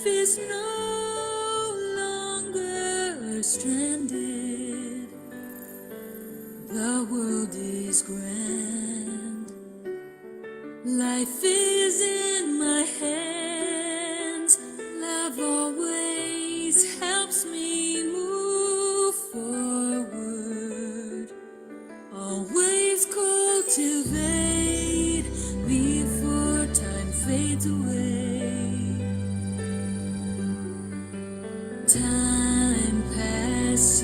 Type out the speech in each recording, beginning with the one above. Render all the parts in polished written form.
Life is no longer stranded. The world is grand. Life is in my hands. Love always helps me move forward. Always cultivate before time fades away. Time passes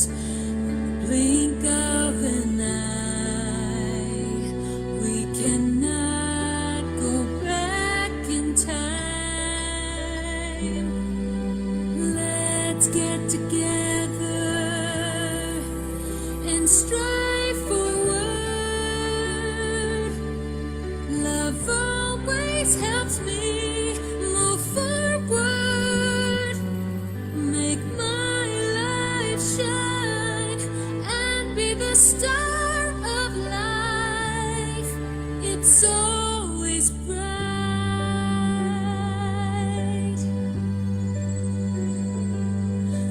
in the blink of an eye. We cannot go back in time. Let's get together and strive forward. Love always helps me move forward. Make my life shine and be the star of life. It's always bright.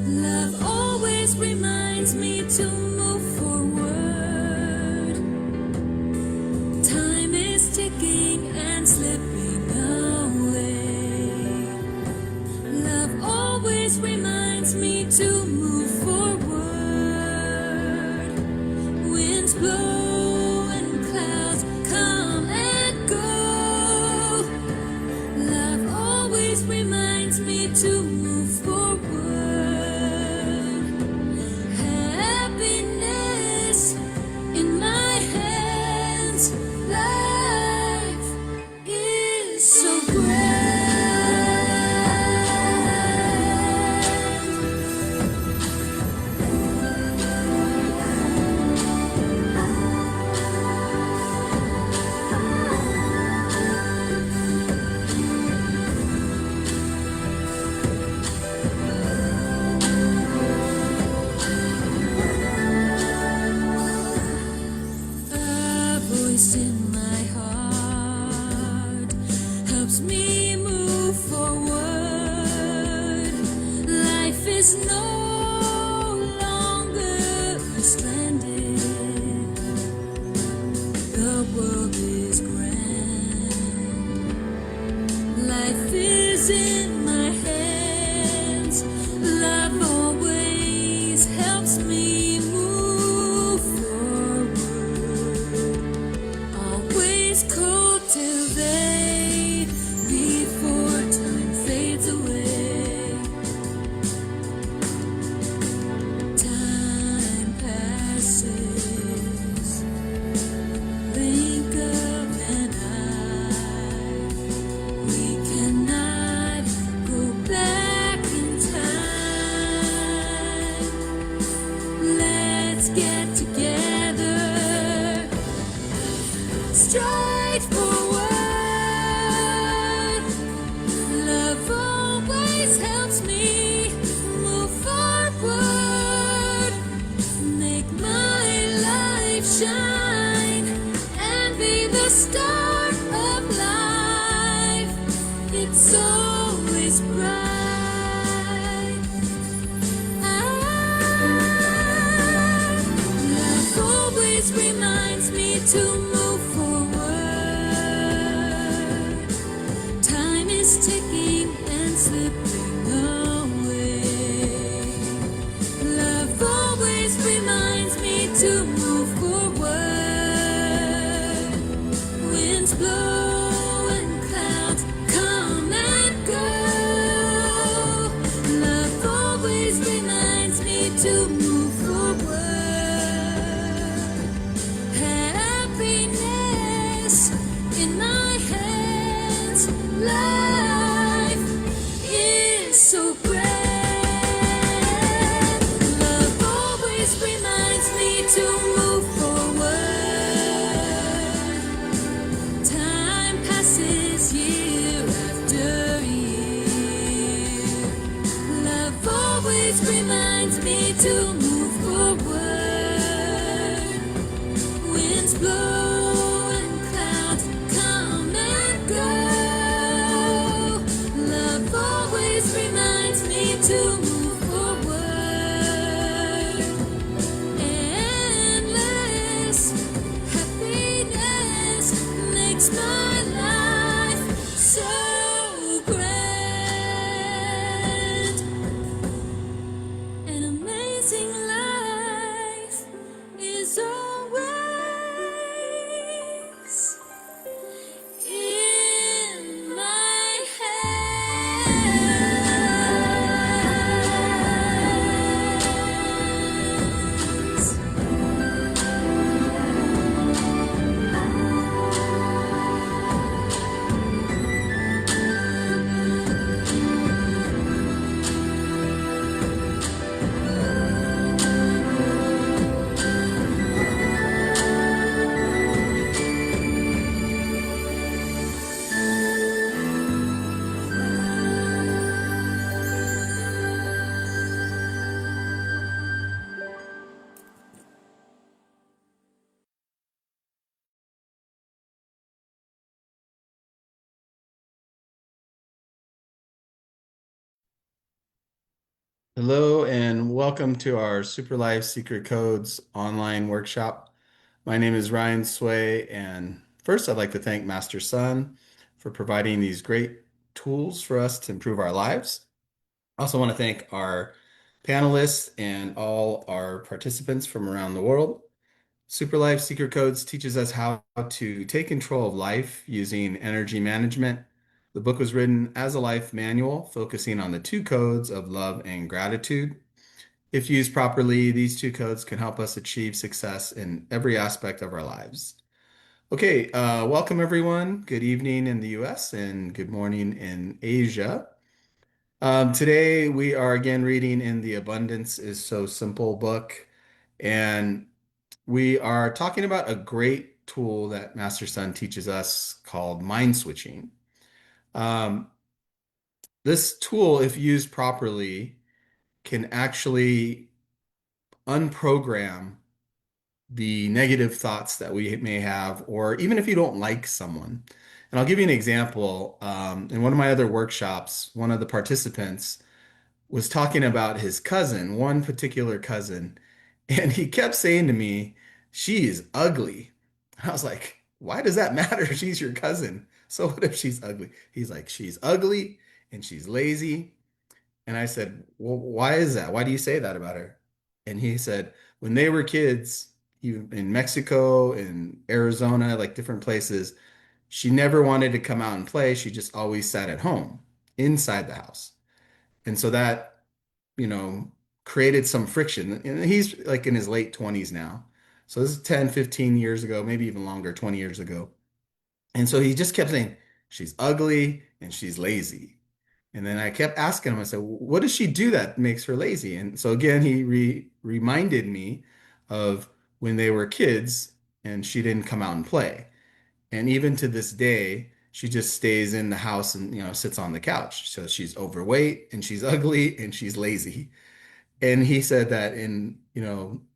Love always reminds me to move forward. Time is ticking and slipping away. Love always reminds me to move forward. Winds blow and clouds come and go. Love always reminds me to move forward. Happiness in my hands. Life is so grand. A voice in my heart helps me move forward. Life is no longer stranded. The world is grand. Life is in my hands. Love always helps me move forward. Always cultivate before time fades away. Time passes, blink of an eye. We cannot go back in time. Let's get together, stride forward. Love always helps me move forward. Make my life shine and be the star of life. It's always bright. Love always reminds me to move forward. Time is ticking and slipping away. Love always reminds me to move forward. Winds blow and clouds come and go. Love always reminds me to move forward. Happiness in my hands. Life is so grand. Love always reminds me to move forward. Time passes year after year. Love always reminds me to move forward. Winds blow and clouds come and go. makes my life so grand. An amazing life is always in my hands. Hello and welcome to our Super Life Secret Codes online workshop. My name is Ryan Sway, and first I'd like to thank Master Sun for providing these great tools for us to improve our lives. I also want to thank our panelists and all our participants from around the world. Super Life Secret Codes teaches us how to take control of life using energy management. The book was written as a life manual, focusing on the two codes of love and gratitude. If used properly, these two codes can help us achieve success in every aspect of our lives. Okay, welcome everyone. Good evening in the US and good morning in Asia. Today we are again reading in the Abundance is So Simple book, and we are talking about a great tool that Master Sun teaches us called mind switching. Um, this tool, if used properly, can actually unprogram the negative thoughts that we may have, or even if you don't like someone. And I'll give you an example. In one of my other workshops, one of the participants was talking about his cousin, one particular cousin, and he kept saying to me, "She is ugly." I was like, "Why does that matter? She's your cousin. So what if she's ugly?" He's like, "She's ugly and she's lazy." And I said, "Well, why is that? Why do you say that about her?" And he said, when they were kids, even in Mexico, in Arizona, like different places, she never wanted to come out and play. She just always sat at home inside the house. And so that, you know, created some friction. And he's like in his late 20s now. So this is 10, 15 years ago, maybe even longer, 20 years ago. And so he just kept saying, she's ugly and she's lazy. And then I kept asking him, I said, what does she do that makes her lazy? And so again, he reminded me of when they were kids and she didn't come out and play. And even to this day, she just stays in the house and, sits on the couch. So she's overweight and she's ugly and she's lazy. And he said that in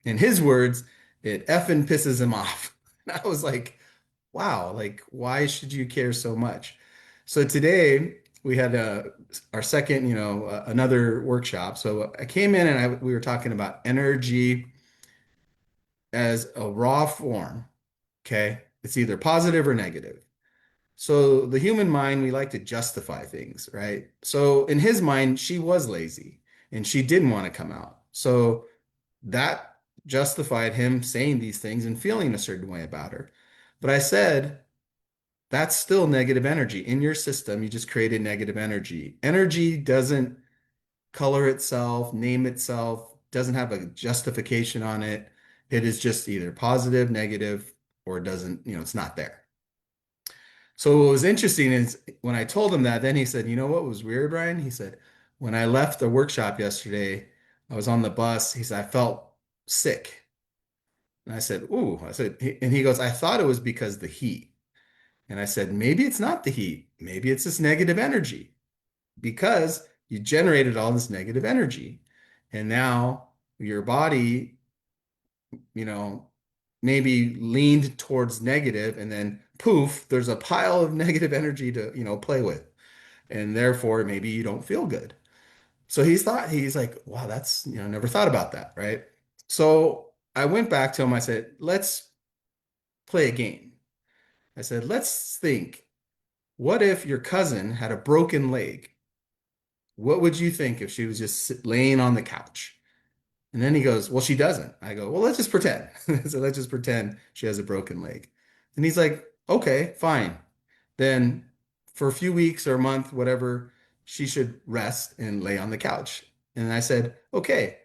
his words, it effing pisses him off. And I was like, wow, like, why should you care so much? So today we had our second, another workshop. So I came in and we were talking about energy as a raw form. Okay. It's either positive or negative. So the human mind, we like to justify things, right? So in his mind, she was lazy and she didn't want to come out. So that justified him saying these things and feeling a certain way about her. But I said, that's still negative energy. In your system, you just created negative energy. Energy doesn't color itself, name itself, doesn't have a justification on it. It is just either positive, negative, or it doesn't, it's not there. So what was interesting is when I told him that, then he said, you know what was weird, Ryan? He said, when I left the workshop yesterday, I was on the bus. He said, I felt sick. And I said, ooh, and he goes, I thought it was because the heat. And I said, maybe it's not the heat. Maybe it's this negative energy because you generated all this negative energy. And now your body, you know, maybe leaned towards negative and then poof, there's a pile of negative energy to, play with. And therefore, maybe you don't feel good. So he's like, wow, that's, never thought about that, right? So I went back to him. I said, let's play a game. I said, let's think, what if your cousin had a broken leg? What would you think if she was just laying on the couch? And then he goes, well, she doesn't. I go, well, let's just pretend. So let's just pretend she has a broken leg. And he's like, okay, fine. Then for a few weeks or a month, whatever, she should rest and lay on the couch. And I said, okay,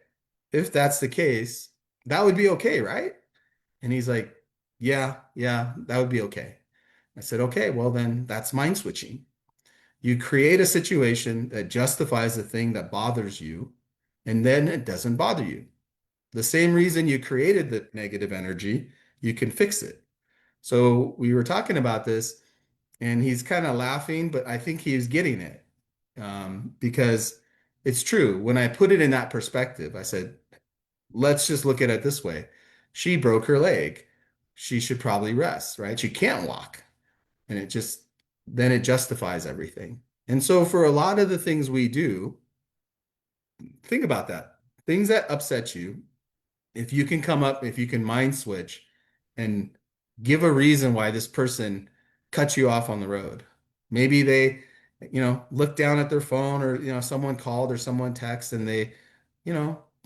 if that's the case, that would be okay, right? And he's like, yeah, that would be okay. I said, okay, well, then that's mind switching. You create a situation that justifies the thing that bothers you, and then it doesn't bother you. The same reason you created the negative energy, you can fix it. So we were talking about this, and he's kind of laughing, but I think he's getting it because it's true. When I put it in that perspective, I said, let's just look at it this way. She broke her leg. She should probably rest, right? She can't walk. And it just, then it justifies everything. And so for a lot of the things we do, think about that. Things that upset you, if you can come up, if you can mind switch and give a reason why this person cut you off on the road. Maybe they, looked down at their phone or, someone called or someone texted and they,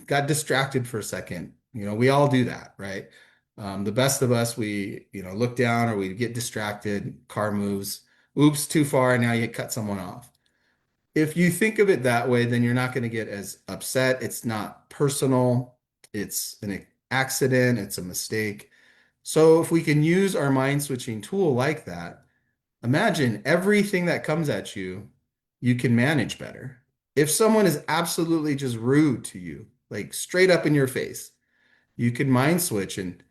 got distracted for a second. We all do that, right? The best of us, we, look down or we get distracted, car moves, oops, too far, and now you cut someone off. If you think of it that way, then you're not going to get as upset. It's not personal. It's an accident. It's a mistake. So if we can use our mind switching tool like that, imagine everything that comes at you, you can manage better. If someone is absolutely just rude to you, like straight up in your face, you can mind switch and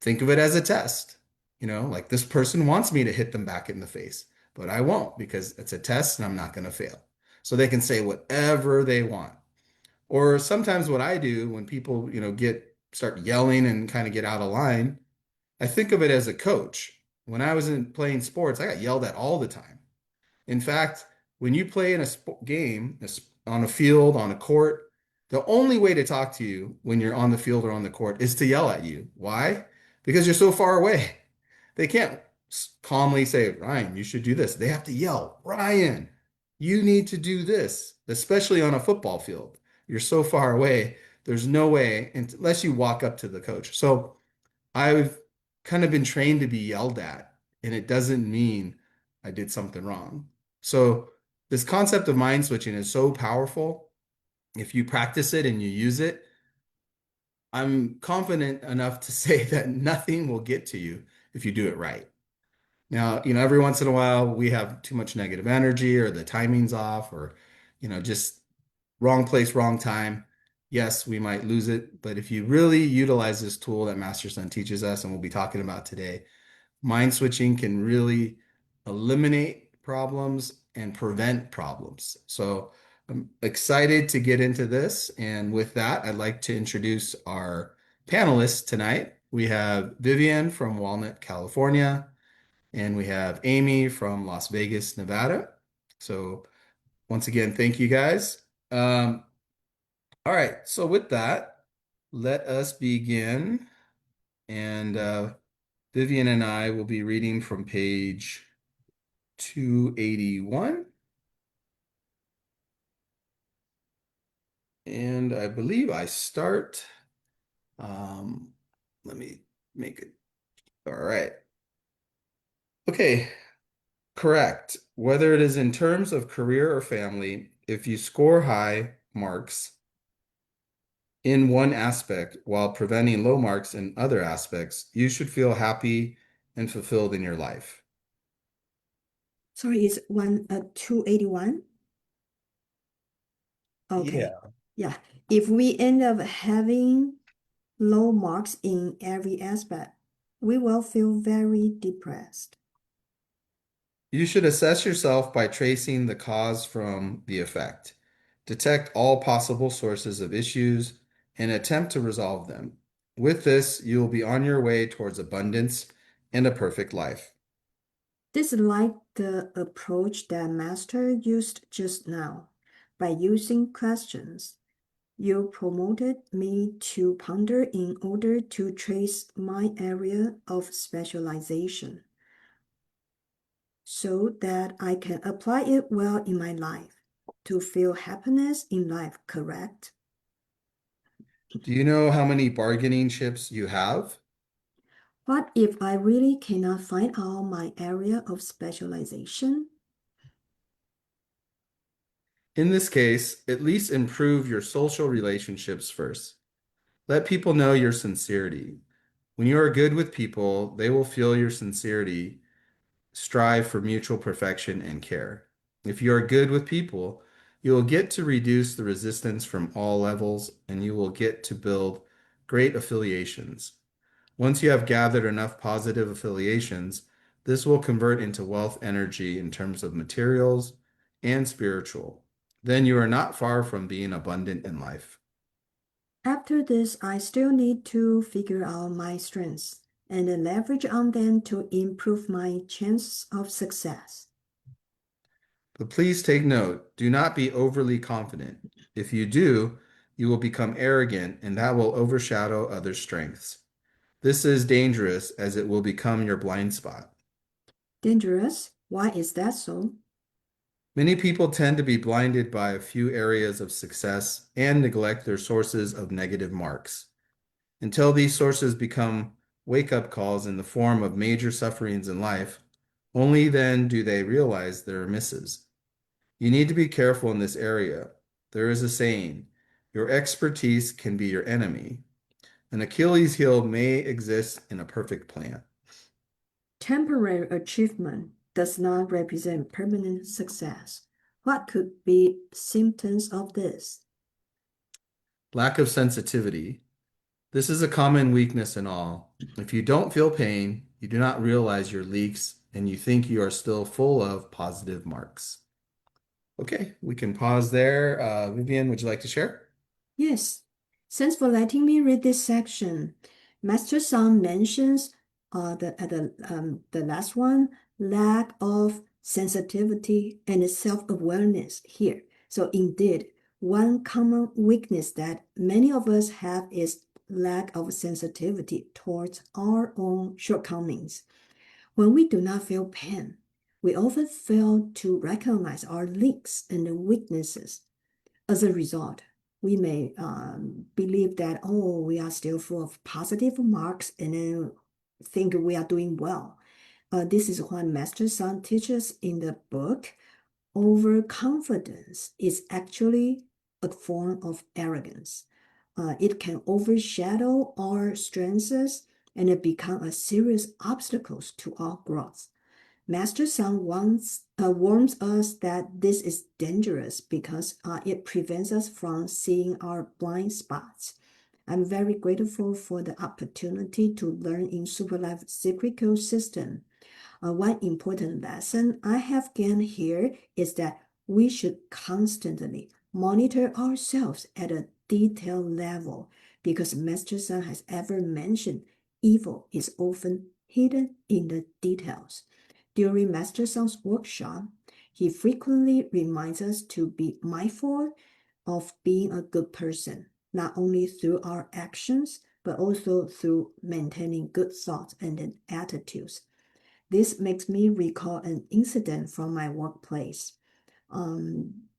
think of it as a test. Like this person wants me to hit them back in the face, but I won't because it's a test and I'm not going to fail. So they can say whatever they want. Or sometimes what I do when people, start yelling and kind of get out of line, I think of it as a coach. When I was in playing sports, I got yelled at all the time. In fact, when you play in a game on a field, on a court, the only way to talk to you when you're on the field or on the court is to yell at you. Why? Because you're so far away. They can't calmly say, Ryan, you should do this. They have to yell, Ryan, you need to do this, especially on a football field. You're so far away. There's no way unless you walk up to the coach. So I've kind of been trained to be yelled at, and it doesn't mean I did something wrong. So this concept of mind switching is so powerful. If you practice it and you use it, I'm confident enough to say that nothing will get to you if you do it right. Now, every once in a while we have too much negative energy or the timing's off or, just wrong place, wrong time. Yes, we might lose it, but if you really utilize this tool that Master Sun teaches us and we'll be talking about today, mind switching can really eliminate problems and prevent problems. So I'm excited to get into this. And with that, I'd like to introduce our panelists tonight. We have Vivian from Walnut, California, and we have Amy from Las Vegas, Nevada. So once again, thank you guys. All right, so with that, let us begin. And Vivian and I will be reading from page 281. And I believe I start. Let me make it. All right. Okay, correct. Whether it is in terms of career or family, if you score high marks in one aspect while preventing low marks in other aspects, you should feel happy and fulfilled in your life. Sorry, it's 281. Okay. Yeah. If we end up having low marks in every aspect, we will feel very depressed. You should assess yourself by tracing the cause from the effect. Detect all possible sources of issues and attempt to resolve them. With this, you will be on your way towards abundance and a perfect life. This is like the approach that Master used just now. By using questions, you promoted me to ponder in order to trace my area of specialization. so that I can apply it well in my life to feel happiness in life, correct? Do you know how many bargaining chips you have? What if I really cannot find out my area of specialization? In this case, at least improve your social relationships first. Let people know your sincerity. When you are good with people, they will feel your sincerity, strive for mutual perfection and care. If you are good with people, you will get to reduce the resistance from all levels and you will get to build great affiliations. Once you have gathered enough positive affiliations, this will convert into wealth energy in terms of materials and spiritual. Then you are not far from being abundant in life. After this, I still need to figure out my strengths and leverage on them to improve my chances of success. But please take note, do not be overly confident. If you do, you will become arrogant and that will overshadow other strengths. This is dangerous as it will become your blind spot. Dangerous? Why is that so? Many people tend to be blinded by a few areas of success and neglect their sources of negative marks. Until these sources become wake-up calls in the form of major sufferings in life, only then do they realize their misses. You need to be careful in this area. There is a saying, your expertise can be your enemy. An Achilles heel may exist in a perfect plan. Temporary achievement does not represent permanent success. What could be symptoms of this? Lack of sensitivity. This is a common weakness in all. If you don't feel pain, you do not realize your leaks, and you think you are still full of positive marks. Okay, we can pause there. Vivian, would you like to share? Yes, thanks for letting me read this section. Master Song mentions the last one, lack of sensitivity and self-awareness here. So indeed, one common weakness that many of us have is lack of sensitivity towards our own shortcomings. When we do not feel pain, we often fail to recognize our leaks and weaknesses. As a result, we may believe that, oh, we are still full of positive marks and then think we are doing well. This is what Master Sun teaches in the book. Overconfidence is actually a form of arrogance. It can overshadow our strengths and it become a serious obstacle to our growth. Master Sun warns us that this is dangerous because it prevents us from seeing our blind spots. I'm very grateful for the opportunity to learn in Superlife Secret Code system. One important lesson I have gained here is that we should constantly monitor ourselves at a detailed level because Master Sun has ever mentioned evil is often hidden in the details. During Master Sun's workshop, he frequently reminds us to be mindful of being a good person, not only through our actions, but also through maintaining good thoughts and attitudes. This makes me recall an incident from my workplace.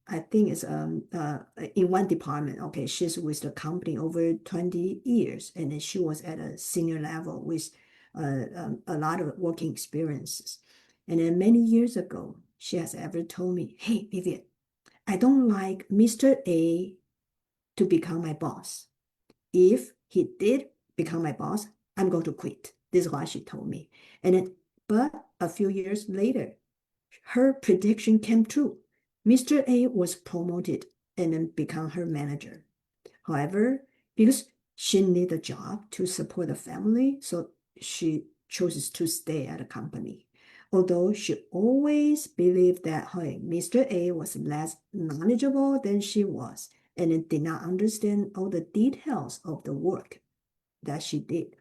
I think it's in one department. Okay, she's with the company over 20 years, and then she was at a senior level with a lot of working experiences. And then many years ago, she has ever told me, "Hey, Vivian, I don't like Mr. A to become my boss. If he did become my boss, I'm going to quit." This is what she told me. And then, but a few years later, her prediction came true. Mr. A was promoted and then become her manager. However, because she needed a job to support the family, so she chose to stay at the company. Although she always believed that hey, Mr. A was less knowledgeable than she was and did not understand all the details of the work that she did.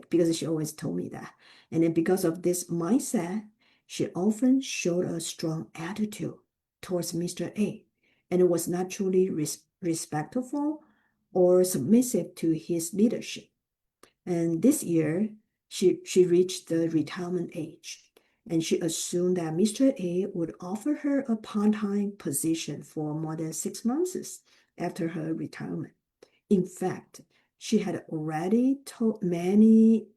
Because she always told me that. And then because of this mindset, she often showed a strong attitude towards Mr. A and was not truly respectful or submissive to his leadership. And this year, she reached the retirement age. and she assumed that Mr. A would offer her a part-time position for more than 6 months after her retirement. In fact, she had already told many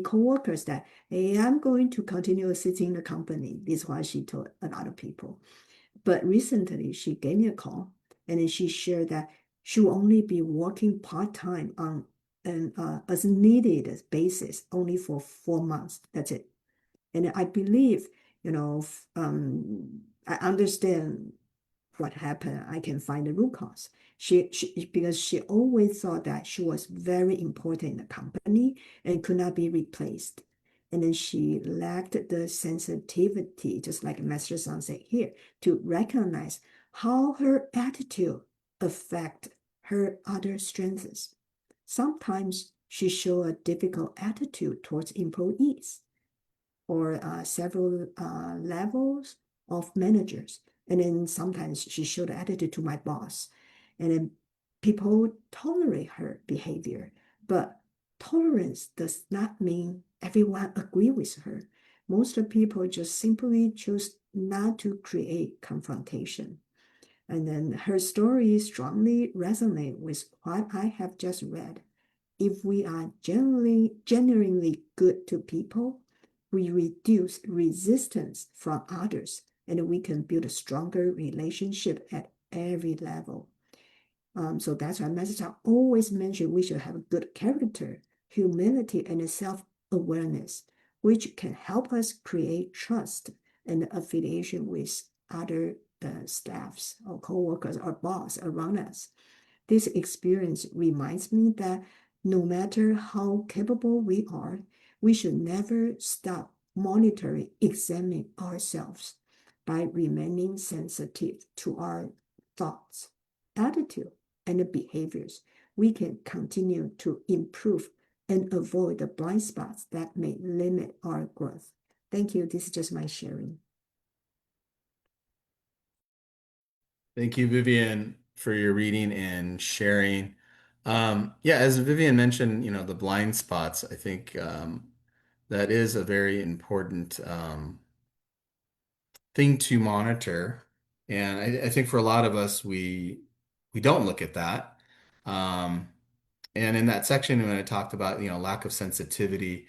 coworkers that, hey, I'm going to continue assisting the company. This is what she told a lot of people. But recently, she gave me a call, and then she shared that she will only be working part-time on an as needed basis, only for 4 months. That's it. And I believe, I understand what happened. I can find the root cause. Because she always thought that she was very important in the company and could not be replaced. And then she lacked the sensitivity, just like Master Sun said here, to recognize how her attitude affect her other strengths. Sometimes she showed a difficult attitude towards employees or several levels of managers. And then sometimes she showed attitude to my boss. And then people tolerate her behavior. But tolerance does not mean everyone agree with her. Most of people just simply choose not to create confrontation. And then her story strongly resonate with what I have just read. If we are genuinely good to people, we reduce resistance from others, and we can build a stronger relationship at every level. So that's why Master always mentioned we should have a good character, humility, and self-awareness, which can help us create trust and affiliation with other staffs or co-workers or boss around us. This experience reminds me that no matter how capable we are, we should never stop monitoring, examining ourselves by remaining sensitive to our thoughts, attitude, and behaviors. We can continue to improve and avoid the blind spots that may limit our growth. Thank you. This is just my sharing. Thank you, Vivian, for your reading and sharing. Yeah, as Vivian mentioned, the blind spots, I think that is a very important thing to monitor. And I think for a lot of us, we don't look at that. Um, and in that section when I talked about, lack of sensitivity,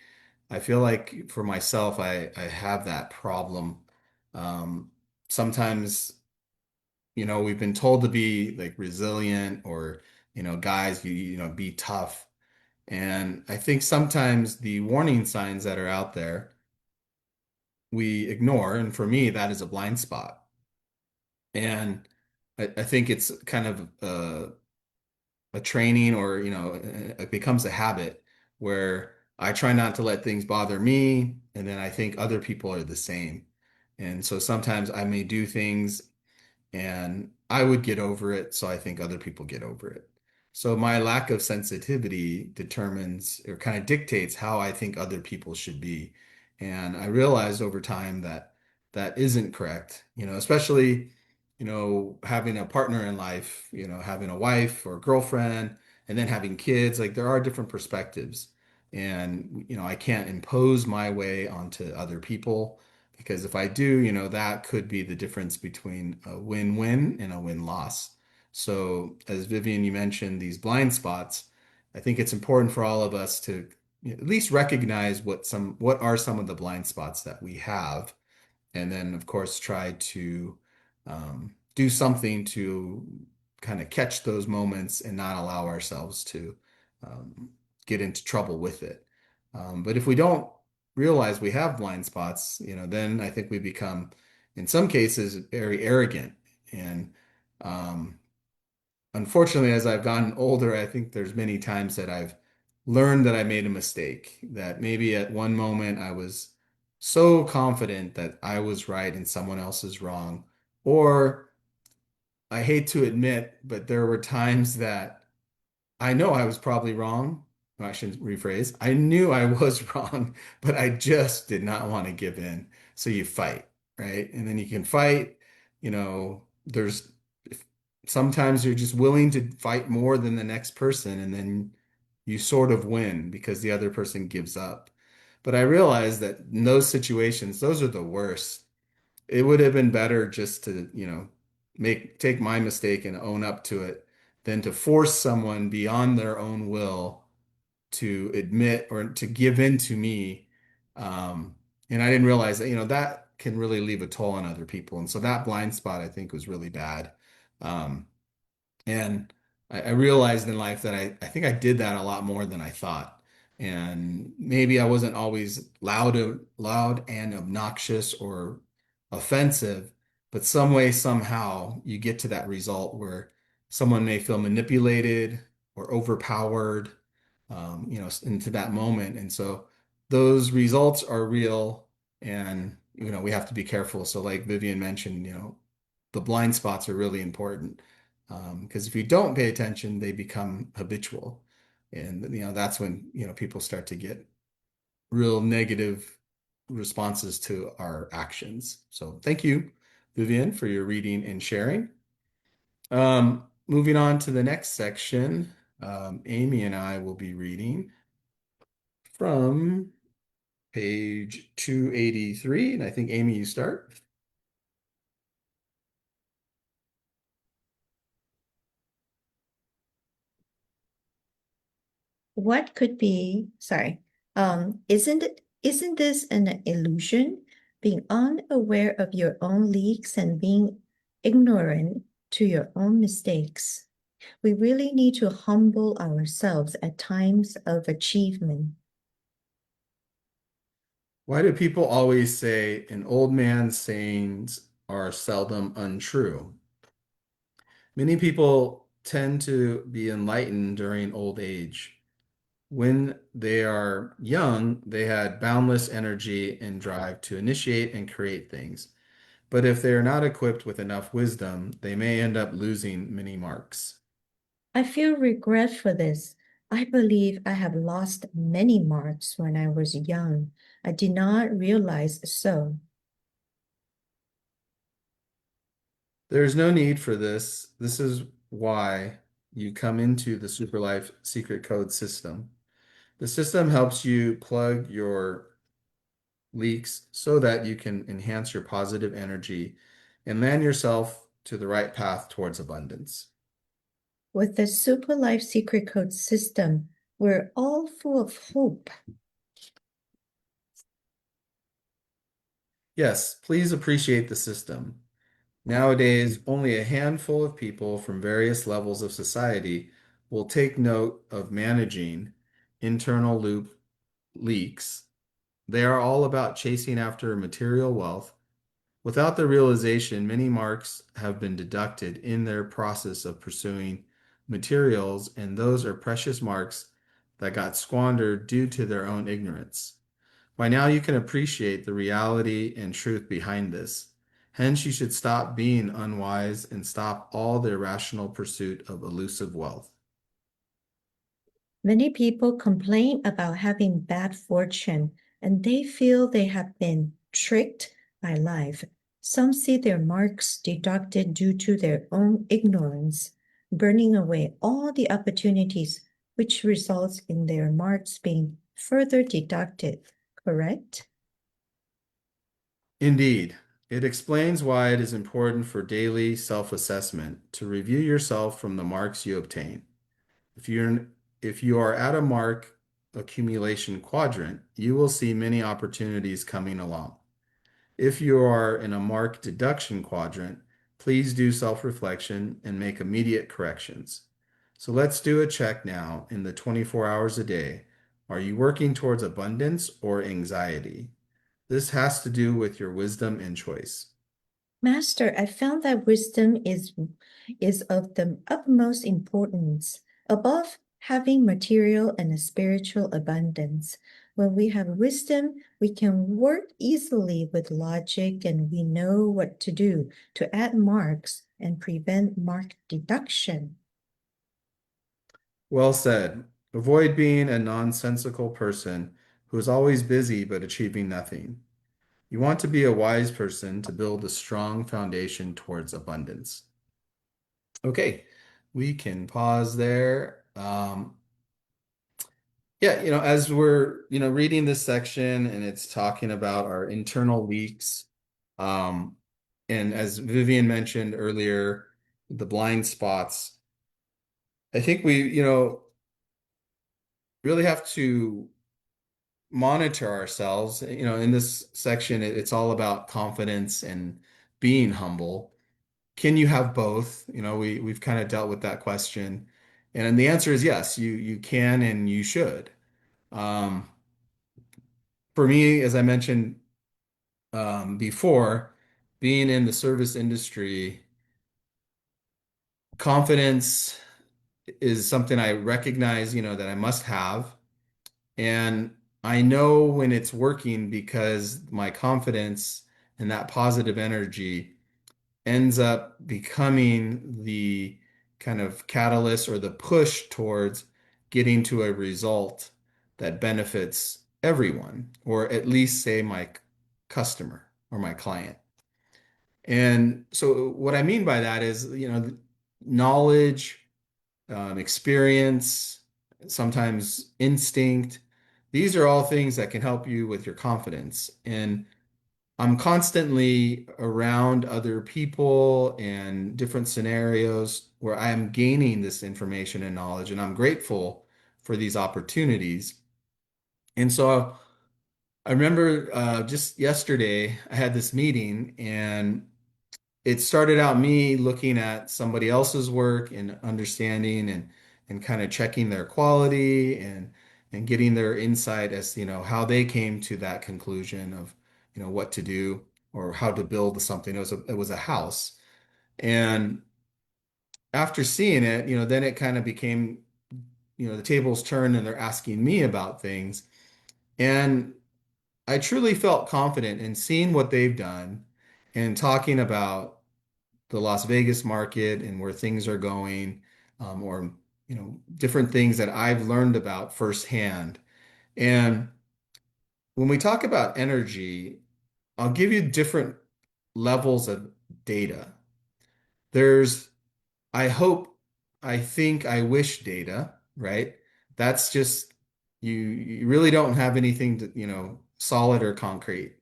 I feel like for myself, I have that problem. Um, Sometimes we've been told to be like resilient or, guys, be tough. And I think sometimes the warning signs that are out there, we ignore. And for me, that is a blind spot. And I think it's kind of a training or, it becomes a habit where I try not to let things bother me. And then I think other people are the same. And so sometimes I may do things and I would get over it, so I think other people get over it. So my lack of sensitivity determines or kind of dictates how I think other people should be. And I realized over time that that isn't correct, especially, having a partner in life, having a wife or a girlfriend and then having kids, like there are different perspectives. And, I can't impose my way onto other people because if I do, that could be the difference between a win-win and a win-loss. So, as Vivian, you mentioned these blind spots, I think it's important for all of us to at least recognize what are some of the blind spots that we have, and then of course try to do something to kind of catch those moments and not allow ourselves to um, get into trouble with it. But if we don't realize we have blind spots, then I think we become, in some cases, very arrogant. And unfortunately, as I've gotten older, I think there's many times that I've learned that I made a mistake, that maybe at one moment I was so confident that I was right and someone else is wrong. Or I hate to admit, but there were times that I know I was probably wrong. No, I shouldn't rephrase. I knew I was wrong, but I just did not want to give in. So you fight, right? And then you can fight, there's sometimes you're just willing to fight more than the next person, and then you sort of win because the other person gives up. But I realized that in those situations, those are the worst. It would have been better just to, take my mistake and own up to it than to force someone beyond their own will to admit or to give in to me. Um, and I didn't realize that, that can really leave a toll on other people. And so that blind spot, I think, was really bad. Um, and I realized in life that I think I did that a lot more than I thought. And maybe I wasn't always loud and obnoxious or offensive, but some way, somehow, you get to that result where someone may feel manipulated or overpowered, into that moment. And so those results are real, and we have to be careful. So, like Vivian mentioned, the blind spots are really important. Because if you don't pay attention, they become habitual. And that's when people start to get real negative responses to our actions. So thank you, Vivian, for your reading and sharing. Moving on to the next section, Amy and I will be reading from page 283. And I think, Amy, you start. What could be, sorry, isn't this an illusion? Being unaware of your own leaks and being ignorant to your own mistakes. We really need to humble ourselves at times of achievement. Why do people always say an old man's sayings are seldom untrue? Many people tend to be enlightened during old age. When they are young, they had boundless energy and drive to initiate and create things. But if they are not equipped with enough wisdom, they may end up losing many marks. I feel regret for this. I believe I have lost many marks when I was young. I did not realize so. There's no need for this. This is why you come into the Superlife Secret Code system. The system helps you plug your leaks so that you can enhance your positive energy and land yourself to the right path towards abundance. With the Super Life Secret Code system, we're all full of hope. Yes, please appreciate the system. Nowadays, only a handful of people from various levels of society will take note of managing internal loop leaks. They are all about chasing after material wealth. Without the realization, many marks have been deducted in their process of pursuing materials, and those are precious marks that got squandered due to their own ignorance. By now, you can appreciate the reality and truth behind this. Hence, you should stop being unwise and stop all the irrational pursuit of elusive wealth. Many people complain about having bad fortune and they feel they have been tricked by life. Some see their marks deducted due to their own ignorance, burning away all the opportunities, which results in their marks being further deducted, correct? Indeed, it explains why it is important for daily self-assessment to review yourself from the marks you obtain. If you're if you are at a mark accumulation quadrant, you will see many opportunities coming along. If you are in a mark deduction quadrant, please do self-reflection and make immediate corrections. So let's do a check now in the 24 hours a day. Are you working towards abundance or anxiety? This has to do with your wisdom and choice. Master, I found that wisdom is of the utmost importance, above having material and a spiritual abundance. When we have wisdom, we can work easily with logic and we know what to do to add marks and prevent mark deduction. Well said. Avoid being a nonsensical person who is always busy but achieving nothing. You want to be a wise person to build a strong foundation towards abundance. Okay, we can pause there. Yeah, as we're, reading this section and it's talking about our internal leaks, um, and as Vivian mentioned earlier, the blind spots, I think we, really have to monitor ourselves. In this section, it's all about confidence and being humble. Can you have both? We've kind of dealt with that question. And the answer is yes, you can and you should. Um, for me, as I mentioned before, being in the service industry, confidence is something I recognize, that I must have. And I know when it's working because my confidence and that positive energy ends up becoming the kind of catalyst or the push towards getting to a result that benefits everyone, or at least say my customer or my client. And so what I mean by that is, knowledge, experience, sometimes instinct. These are all things that can help you with your confidence. And I'm constantly around other people and different scenarios where I am gaining this information and knowledge, and I'm grateful for these opportunities. And so I remember just yesterday, I had this meeting, and it started out me looking at somebody else's work and understanding and kind of checking their quality and getting their insight as how they came to that conclusion of what to do or how to build something. It was a house. And after seeing it, then it kind of became, the tables turned and they're asking me about things. And I truly felt confident in seeing what they've done and talking about the Las Vegas market and where things are going, or different things that I've learned about firsthand. And when we talk about energy, I'll give you different levels of data. There's, I hope, I think, I wish data, right? That's just you really don't have anything to, solid or concrete.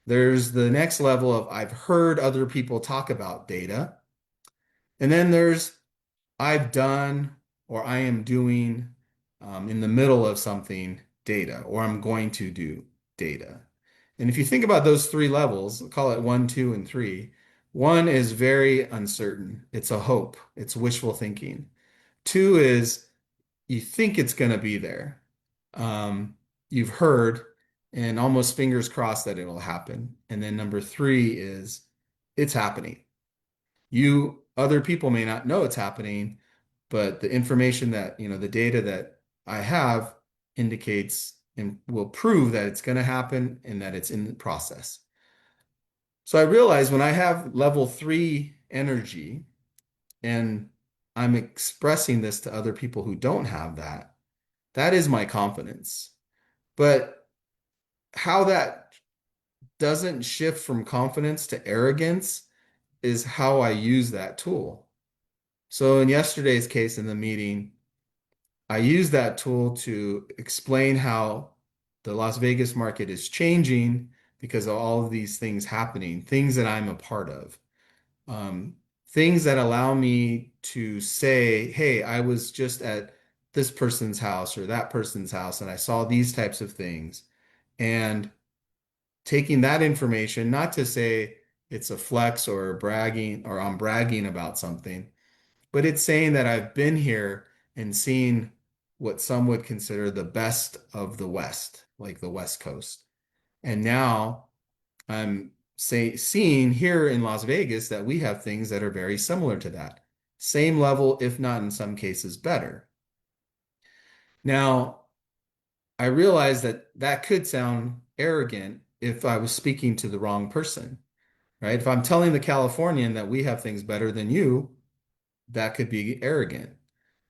There's the next level of I've heard other people talk about data. And then there's I've done or I am doing in the middle of something data, or I'm going to do data. And if you think about those three levels, call it one, two, and three, one is very uncertain. It's a hope, it's wishful thinking. Two is you think it's going to be there. Um, you've heard and almost fingers crossed that it'll happen. And then number three is it's happening. Other people may not know it's happening, but the information that, the data that I have indicates and will prove that it's going to happen and that it's in the process. So I realize when I have level 3 energy and I'm expressing this to other people who don't have that, that is my confidence. But how that doesn't shift from confidence to arrogance is how I use that tool. So in yesterday's case in the meeting, I used that tool to explain how the Las Vegas market is changing because of all of these things happening, things that I'm a part of, um, things that allow me to say, hey, I was just at this person's house or that person's house, and I saw these types of things. And taking that information, not to say it's a flex or bragging or I'm bragging about something, but it's saying that I've been here and seen what some would consider the best of the West, like the West Coast. And now I'm seeing here in Las Vegas that we have things that are very similar to that. Same level, if not in some cases better. Now, I realize that that could sound arrogant if I was speaking to the wrong person, right? If I'm telling the Californian that we have things better than you, that could be arrogant.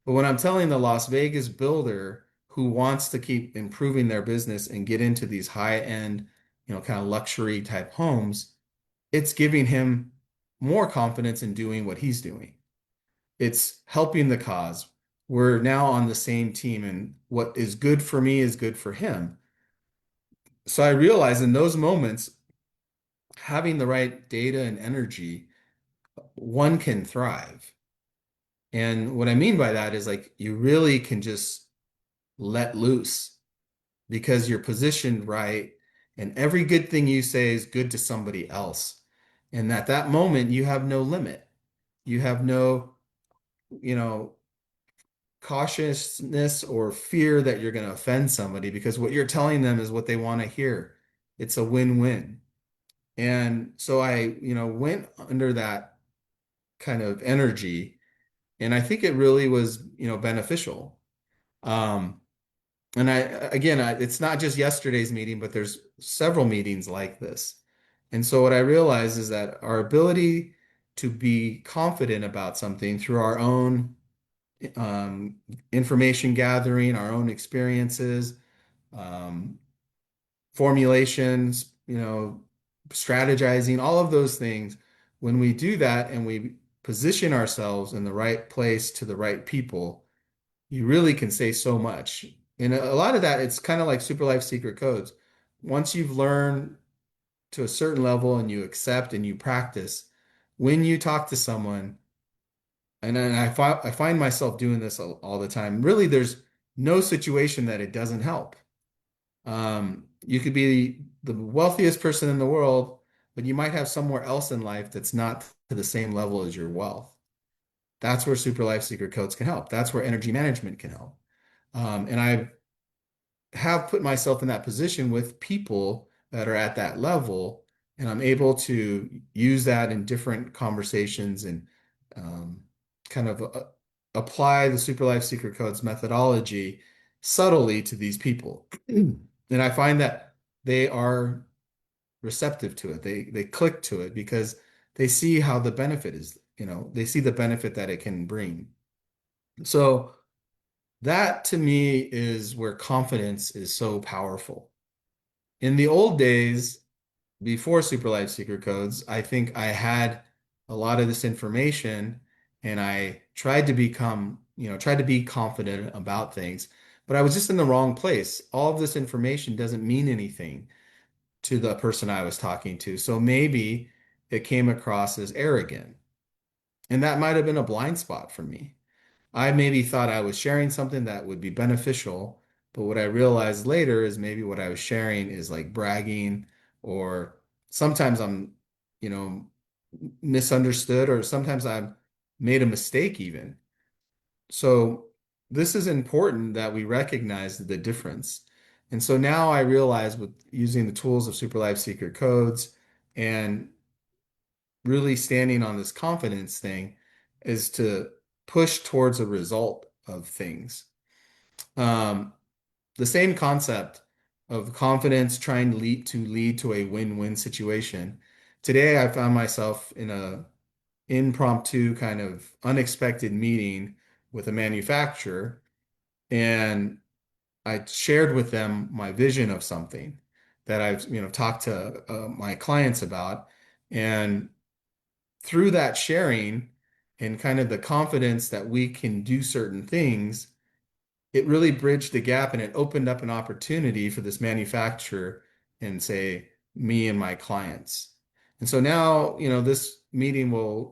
But when I'm telling the Las Vegas builder who wants to keep improving their business and get into these high-end, kind of luxury type homes, it's giving him more confidence in doing what he's doing. It's helping the cause. we're now on the same team, and what is good for me is good for him. So I realize in those moments, having the right data and energy, one can thrive. And what I mean by that is like you really can just let loose because you're positioned right, and every good thing you say is good to somebody else. And at that moment, you have no limit. You have no, you know, cautiousness or fear that you're going to offend somebody because what you're telling them is what they want to hear. It's a win-win. And so I, went under that kind of energy, and I think it really was, beneficial. Um, and it's not just yesterday's meeting, but there's several meetings like this. And so what I realized is that our ability to be confident about something through our own um, information gathering, our own experiences, um, formulations, strategizing, all of those things. When we do that and we position ourselves in the right place to the right people, you really can say so much. And a lot of that, it's kind of like Super Life Secret Codes. Once you've learned to a certain level and you accept and you practice, when you talk to someone, and I find myself doing this all the time. Really, there's no situation that it doesn't help. You could be the wealthiest person in the world, but you might have somewhere else in life that's not to the same level as your wealth. That's where Super Life Secret Codes can help. That's where energy management can help. And I have put myself in that position with people that are at that level, and I'm able to use that in different conversations and um, kind of apply the Super Life Secret Codes methodology subtly to these people. And I find that they are receptive to it. They click to it because they see how the benefit is, they see the benefit that it can bring. So that to me is where confidence is so powerful. In the old days, before Super Life Secret Codes, I think I had a lot of this information and I tried to tried to be confident about things, but I was just in the wrong place. All of this information doesn't mean anything to the person I was talking to. So maybe it came across as arrogant. And that might have been a blind spot for me. I maybe thought I was sharing something that would be beneficial, but what I realized later is maybe what I was sharing is like bragging, or sometimes I'm, you know, misunderstood, or sometimes I've made a mistake even. So this is important that we recognize the difference. And so now I realize with using the tools of Super Life Secret Codes and really standing on this confidence thing is to push towards a result of things. Um, the same concept of confidence trying to lead to a win-win situation. Today, I found myself in a impromptu kind of unexpected meeting with a manufacturer, and I shared with them my vision of something that I've, talked to my clients about, and through that sharing and kind of the confidence that we can do certain things, it really bridged the gap and it opened up an opportunity for this manufacturer and say me and my clients. And so now, this meeting will,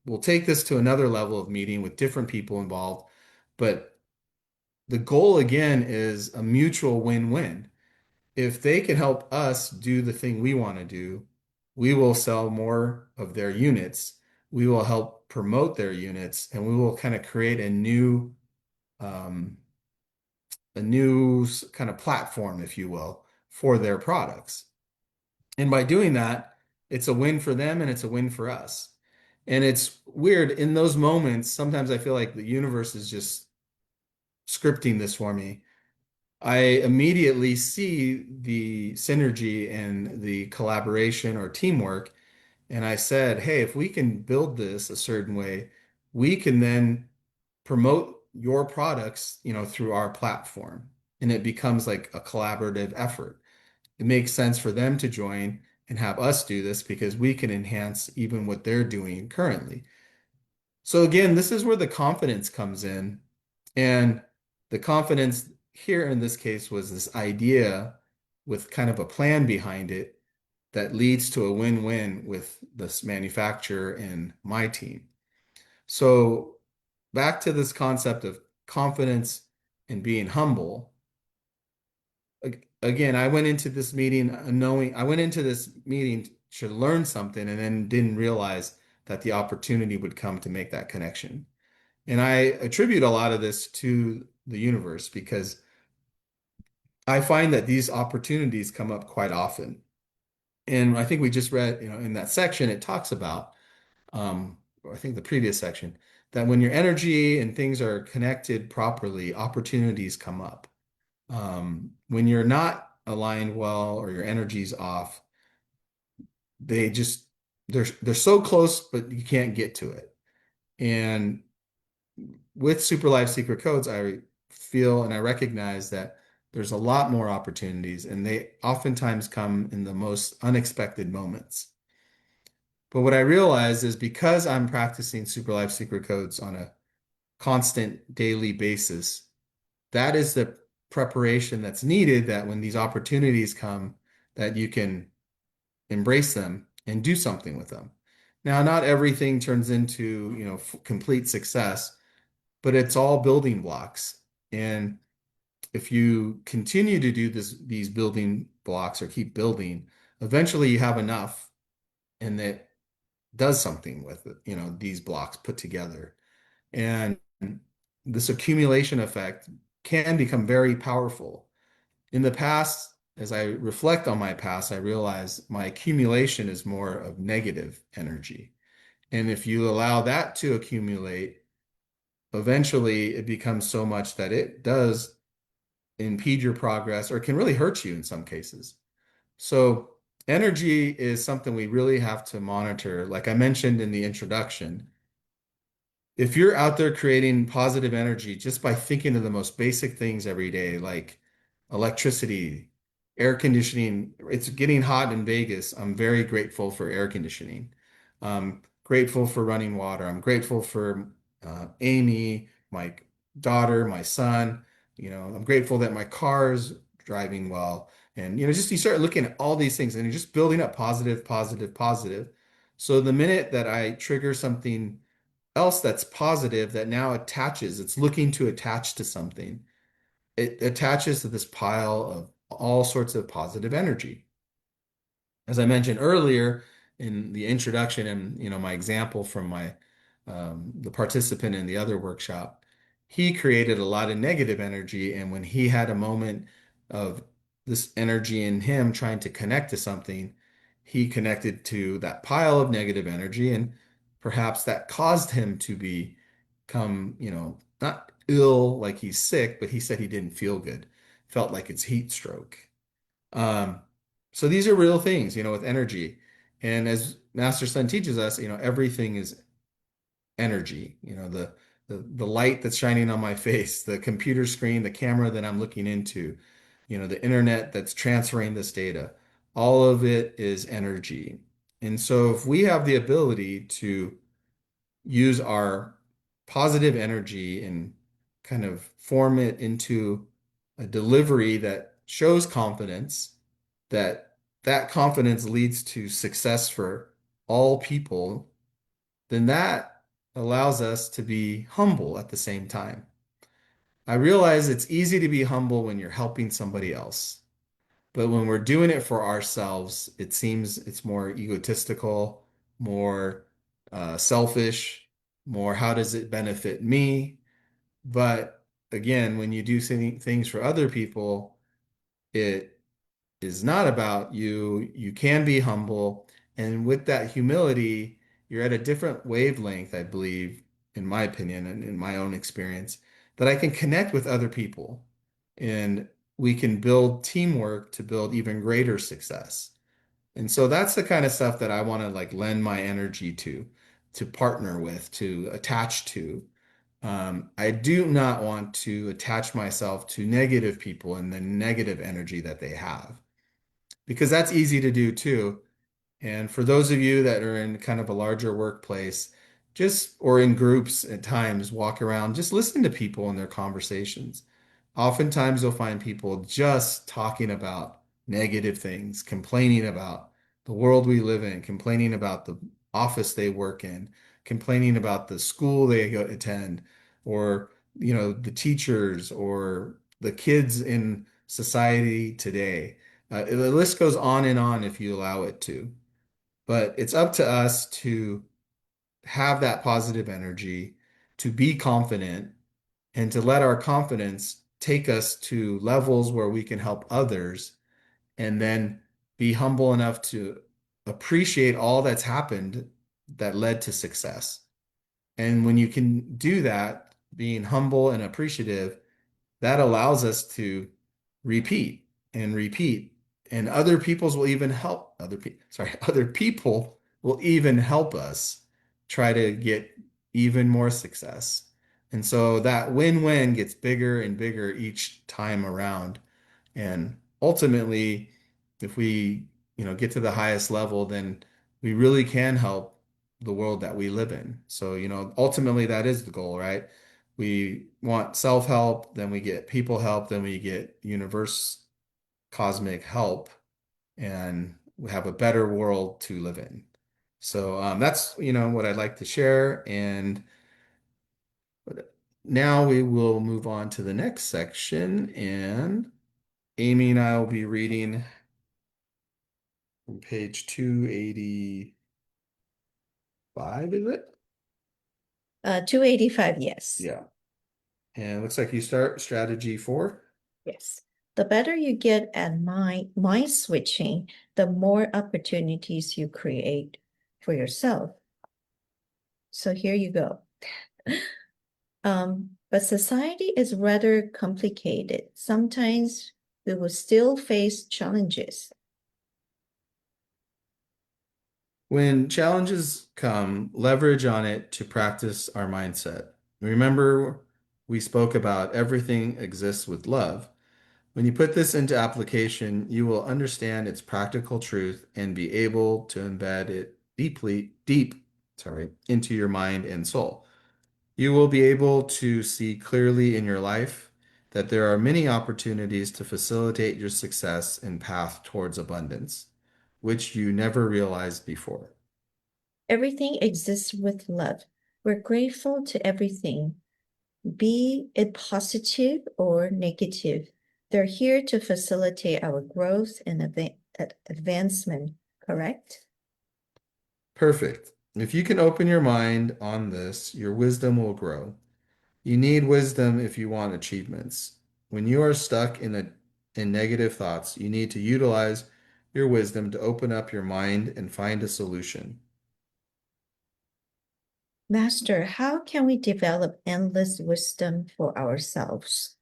we'll take this to another level of meeting with different people involved, but the goal again is a mutual win-win. If they can help us do the thing we want to do, we will sell more of their units. We will help promote their units, and we will kind of create um, a new kind of platform, if you will, for their products. And by doing that, it's a win for them and it's a win for us. And it's weird in those moments. Sometimes I feel like the universe is just scripting this for me. I immediately see the synergy and the collaboration or teamwork. And I said, hey, if we can build this a certain way, we can then promote your products, through our platform. And it becomes like a collaborative effort. It makes sense for them to join and have us do this because we can enhance even what they're doing currently. So again, this is where the confidence comes in. And the confidence here in this case was this idea with kind of a plan behind it that leads to a win-win with this manufacturer and my team. So back to this concept of confidence and being humble. Again, I went into this meeting knowing I went into this meeting to learn something and then didn't realize that the opportunity would come to make that connection. And I attribute a lot of this to the universe because I find that these opportunities come up quite often. And I think we just read, in that section, it talks about, I think the previous section, that when your energy and things are connected properly, opportunities come up. When you're not aligned well or your energy's off, they just they're so close, but you can't get to it. And with Super Life Secret Codes, I feel and I recognize that there's a lot more opportunities, and they oftentimes come in the most unexpected moments. But what I realize is because I'm practicing Super Life Secret Codes on a constant daily basis, that is the preparation that's needed that when these opportunities come, that you can embrace them and do something with them. Now, not everything turns into, complete success, but it's all building blocks. And if you continue to do these building blocks or keep building, eventually you have enough and that does something with it, these blocks put together. And this accumulation effect can become very powerful. In the past, as I reflect on my past, I realize my accumulation is more of negative energy. And if you allow that to accumulate, eventually it becomes so much that it does impede your progress or can really hurt you in some cases. So energy is something we really have to monitor. Like I mentioned in the introduction, if you're out there creating positive energy just by thinking of the most basic things every day, like electricity, air conditioning, it's getting hot in Vegas. I'm very grateful for air conditioning. I'm grateful for running water. I'm grateful for Amy, my daughter, my son. I'm grateful that my car is driving well. And, just you start looking at all these things and you're just building up positive, positive, positive. So the minute that I trigger something else that's positive that now attaches, it's looking to attach to something. It attaches to this pile of all sorts of positive energy. As I mentioned earlier in the introduction and my example from my the participant in the other workshop, he created a lot of negative energy, and when he had a moment of this energy in him trying to connect to something, he connected to that pile of negative energy, and perhaps that caused him to become, not ill like he's sick, but he said he didn't feel good, felt like it's heat stroke. Um, so these are real things, with energy. And as Master Sun teaches us, everything is energy. The light that's shining on my face, the computer screen, the camera that I'm looking into, the internet that's transferring this data. All of it is energy. And so if we have the ability to use our positive energy and kind of form it into a delivery that shows confidence, that confidence leads to success for all people, then that allows us to be humble at the same time. I realize it's easy to be humble when you're helping somebody else, but when we're doing it for ourselves, it seems it's more egotistical, more selfish, more how does it benefit me? But again, when you do things for other people, it is not about you. You can be humble. And with that humility, you're at a different wavelength, I believe, in my opinion and in my own experience, that I can connect with other people and we can build teamwork to build even greater success. And so that's the kind of stuff that I want to like lend my energy to partner with, to attach to. I do not want to attach myself to negative people and the negative energy that they have, because that's easy to do too. And for those of you that are in kind of a larger workplace, just or in groups at times walk around, just listen to people and their conversations. Oftentimes you'll find people just talking about negative things, complaining about the world we live in, complaining about the office they work in, complaining about the school they go attend, or the teachers or the kids in society today. The list goes on and on if you allow it to. But it's up to us to have that positive energy, to be confident, and to let our confidence take us to levels where we can help others, and then be humble enough to appreciate all that's happened that led to success. And when you can do that, being humble and appreciative, that allows us to repeat and repeat. And other people's will even help other people, sorry, other people will even help us try to get even more success. And so that win-win gets bigger and bigger each time around. And ultimately, if we, get to the highest level, then we really can help the world that we live in. So, ultimately that is the goal, right? We want self-help, then we get people help, then we get universe cosmic help, and we have a better world to live in. So that's, what I'd like to share. And now we will move on to the next section, and Amy and I will be reading from page 285, is it? 285, yes. Yeah. And it looks like you start strategy 4. Yes. The better you get at mind switching, the more opportunities you create for yourself. So here you go. But society is rather complicated. Sometimes we will still face challenges. When challenges come, leverage on it to practice our mindset. Remember, we spoke about everything exists with love. When you put this into application, you will understand its practical truth and be able to embed it into your mind and soul. You will be able to see clearly in your life that there are many opportunities to facilitate your success and path towards abundance, which you never realized before. Everything exists with love. We're grateful to everything, be it positive or negative. They're here to facilitate our growth and advancement, correct? Perfect. If you can open your mind on this, your wisdom will grow. You need wisdom if you want achievements. When you are stuck in negative thoughts, you need to utilize your wisdom to open up your mind and find a solution. Master, how can we develop endless wisdom for ourselves?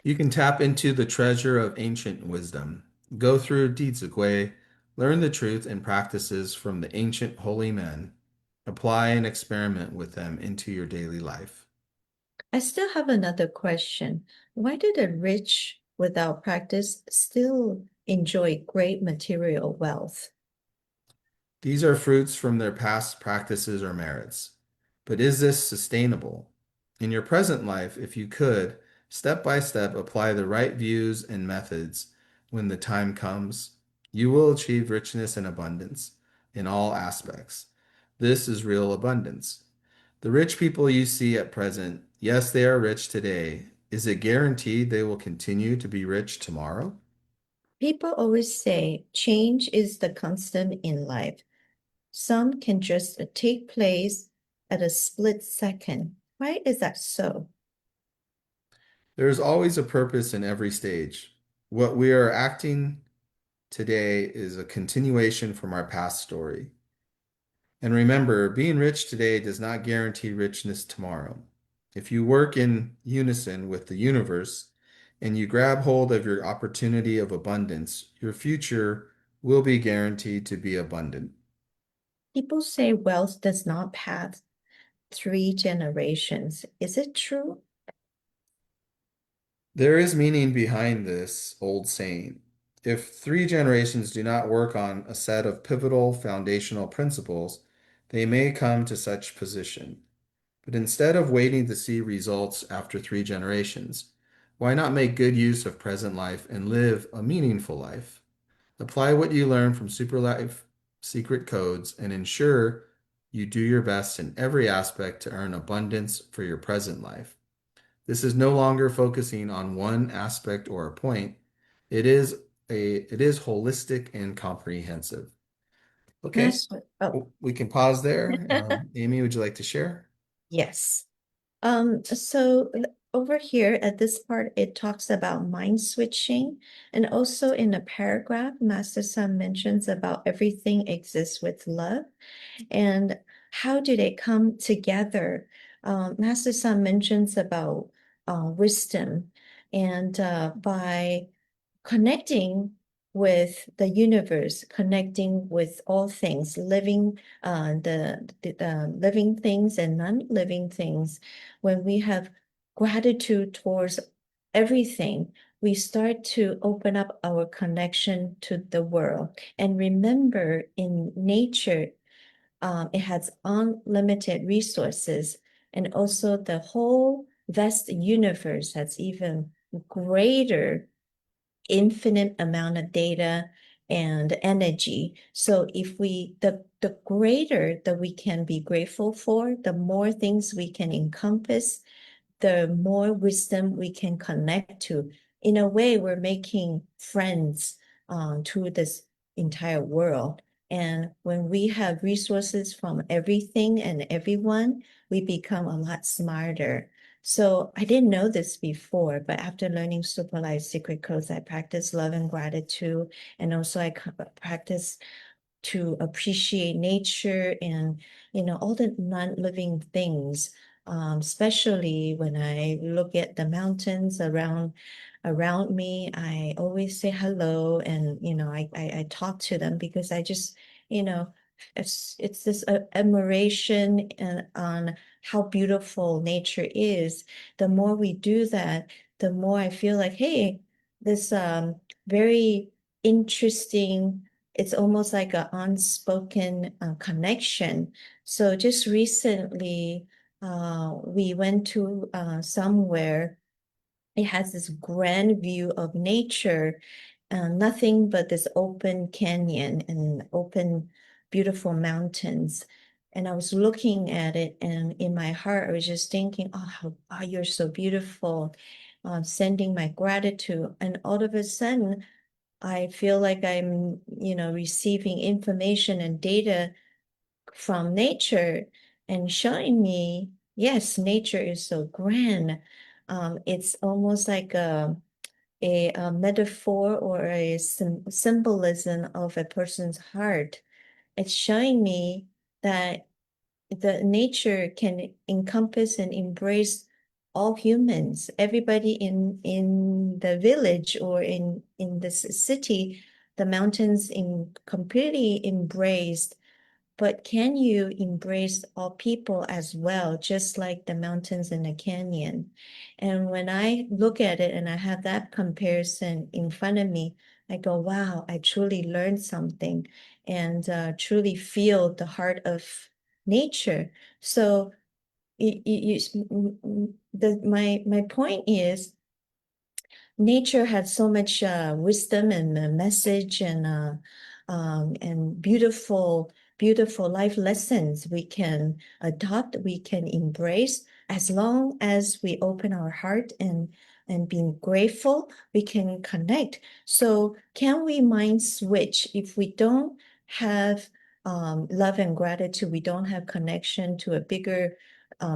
You can tap into the treasure of ancient wisdom. Go through Di Zigui, learn the truth and practices from the ancient holy men. Apply and experiment with them into your daily life. I still have another question. Why do the rich without practice still enjoy great material wealth? These are fruits from their past practices or merits. But is this sustainable? In your present life, if you could, step by step, apply the right views and methods when the time comes, you will achieve richness and abundance in all aspects. This is real abundance. The rich people you see at present, yes, they are rich today. Is it guaranteed they will continue to be rich tomorrow? People always say change is the constant in life. Some can just take place at a split second. Why is that so? There is always a purpose in every stage. What we are acting today is a continuation from our past story. And remember, being rich today does not guarantee richness tomorrow. If you work in unison with the universe and you grab hold of your opportunity of abundance, your future will be guaranteed to be abundant. People say wealth does not pass 3 generations. Is it true? There is meaning behind this old saying. If 3 generations do not work on a set of pivotal foundational principles, they may come to such position. But instead of waiting to see results after 3 generations, why not make good use of present life and live a meaningful life? Apply what you learn from Super Life Secret Codes and ensure you do your best in every aspect to earn abundance for your present life. This is no longer focusing on one aspect or a point. It is holistic and comprehensive. Okay, Oh, we can pause there. Amy, would you like to share? yes. Over here at this part, it talks about mind switching. And also in a paragraph, Master Sun mentions about everything exists with love. And how do they come together? Master Sun mentions about wisdom. And by connecting with the universe, connecting with all things, living, the living things and non-living things. When we have gratitude towards everything, we start to open up our connection to the world. And remember, in nature, it has unlimited resources, and also the whole vast universe has even greater infinite amount of data and energy. So if the greater that we can be grateful for, the more things we can encompass, the more wisdom we can connect to. In a way, we're making friends to this entire world. And when we have resources from everything and everyone, we become a lot smarter. So I didn't know this before, but after learning Super Life Secret Codes, I practice love and gratitude. And also I practice to appreciate nature and, all the non-living things. Especially when I look at the mountains around me, I always say hello, and I talk to them because I just, it's this admiration and on how beautiful nature is. The more we do that, the more I feel like, hey, this very interesting, it's almost like an unspoken connection. So just recently, we went to somewhere. It has this grand view of nature, nothing but this open canyon and open, beautiful mountains. And I was looking at it, and in my heart, I was just thinking, oh, you're so beautiful, sending my gratitude. And all of a sudden, I feel like I'm, receiving information and data from nature and showing me, yes, nature is so grand. It's almost like a metaphor or a symbolism of a person's heart. It's showing me that the nature can encompass and embrace all humans, everybody in the village or in this city. The mountains in completely embraced, but can you embrace all people as well, just like the mountains in the canyon? And when I look at it and I have that comparison in front of me, I go, wow, I truly learned something, and truly feel the heart of nature. So my point is, nature had so much wisdom and message and beautiful life lessons we can adopt, we can embrace, as long as we open our heart and being grateful, we can connect. So can we mind switch if we don't have love and gratitude, we don't have connection to a bigger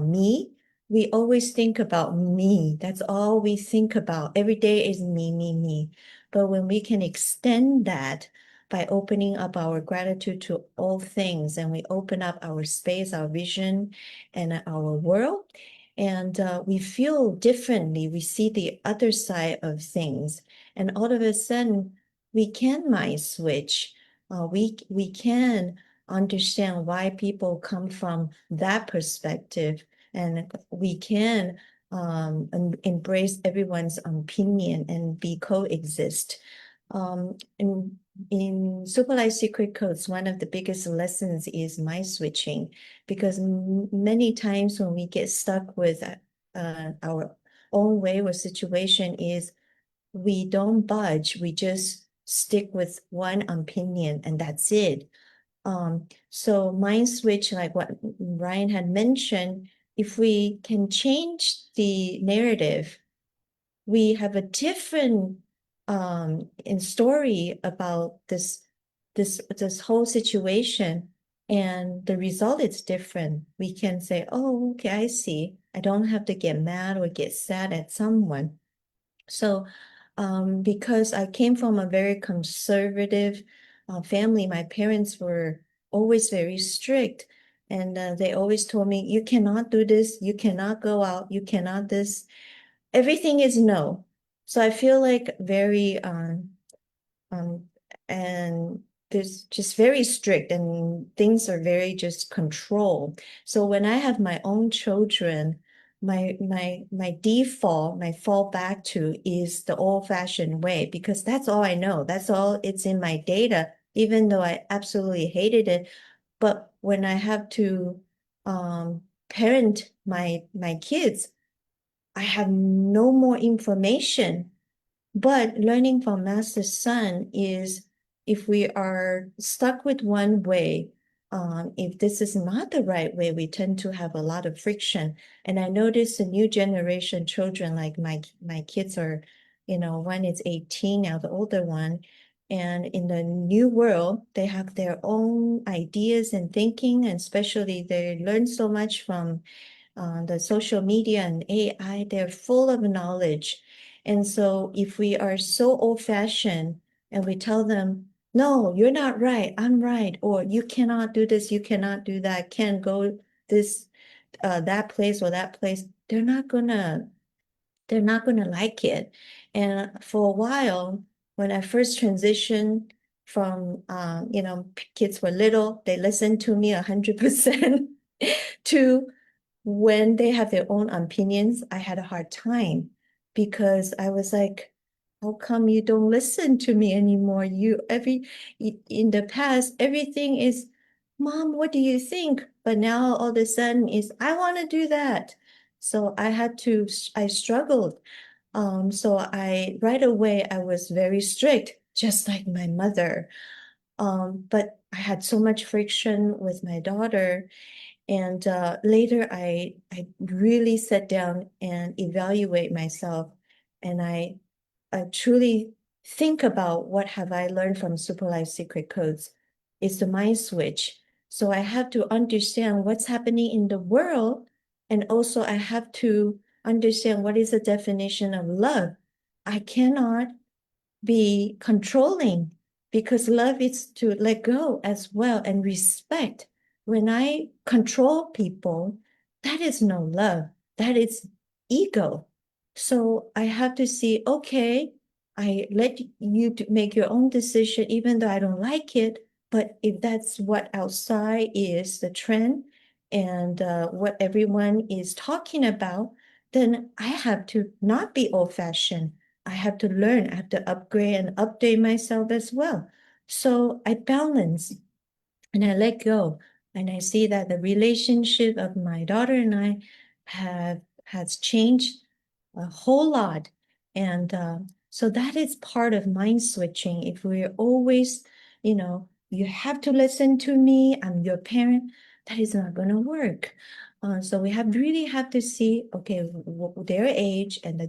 me? We always think about me. That's all we think about. Every day is me, me, me. But when we can extend that by opening up our gratitude to all things, and we open up our space, our vision, and our world, and we feel differently, we see the other side of things, and all of a sudden we can mind switch. We can understand why people come from that perspective, and we can embrace everyone's opinion and be coexist. And in Super Life Secret Codes, one of the biggest lessons is mind switching, because many times when we get stuck with our own way or situation is we don't budge, we just stick with one opinion and that's it. So mind switch, like what Ryan had mentioned, if we can change the narrative, we have a different in story about this whole situation, and the result is different. We can say, oh, okay, I see. I don't have to get mad or get sad at someone. So because I came from a very conservative family, my parents were always very strict. And they always told me, you cannot do this, you cannot go out, you cannot this. Everything is no. So I feel like very um and there's just very strict and things are very just controlled. So when I have my own children, my default, my fall back to is the old-fashioned way, because that's all I know. That's all it's in my data, even though I absolutely hated it. But when I have to parent my kids, I have no more information. But learning from Master Sun is, if we are stuck with one way, if this is not the right way, we tend to have a lot of friction. And I notice the new generation children, like my kids are, one is 18 now, the older one. And in the new world, they have their own ideas and thinking, and especially they learn so much from the social media and AI. They're full of knowledge. And so if we are so old-fashioned and we tell them, no, you're not right, I'm right, or you cannot do this, you cannot do that, can't go this that place or that place, they're not gonna like it. And for a while, when I first transitioned from kids were little, they listened to me 100% to when they have their own opinions, I had a hard time, because I was like, how come you don't listen to me anymore? In the past, everything is, Mom, what do you think? But now all of a sudden is, I want to do that. So I struggled. So right away, I was very strict, just like my mother. But I had so much friction with my daughter. And later, I really sat down and evaluate myself, and I truly think about what have I learned from Super Life Secret Codes. It's the mind switch. So I have to understand what's happening in the world, and also I have to understand what is the definition of love. I cannot be controlling, because love is to let go as well and respect. When I control people, that is no love, that is ego. So I have to see, okay, I let you make your own decision, even though I don't like it. But if that's what outside is the trend and what everyone is talking about, then I have to not be old-fashioned. I have to learn, I have to upgrade and update myself as well. So I balance and I let go. And I see that the relationship of my daughter and I has changed a whole lot. And so that is part of mind switching. If we're always, you have to listen to me, I'm your parent, that is not going to work. So we really have to see, okay, their age and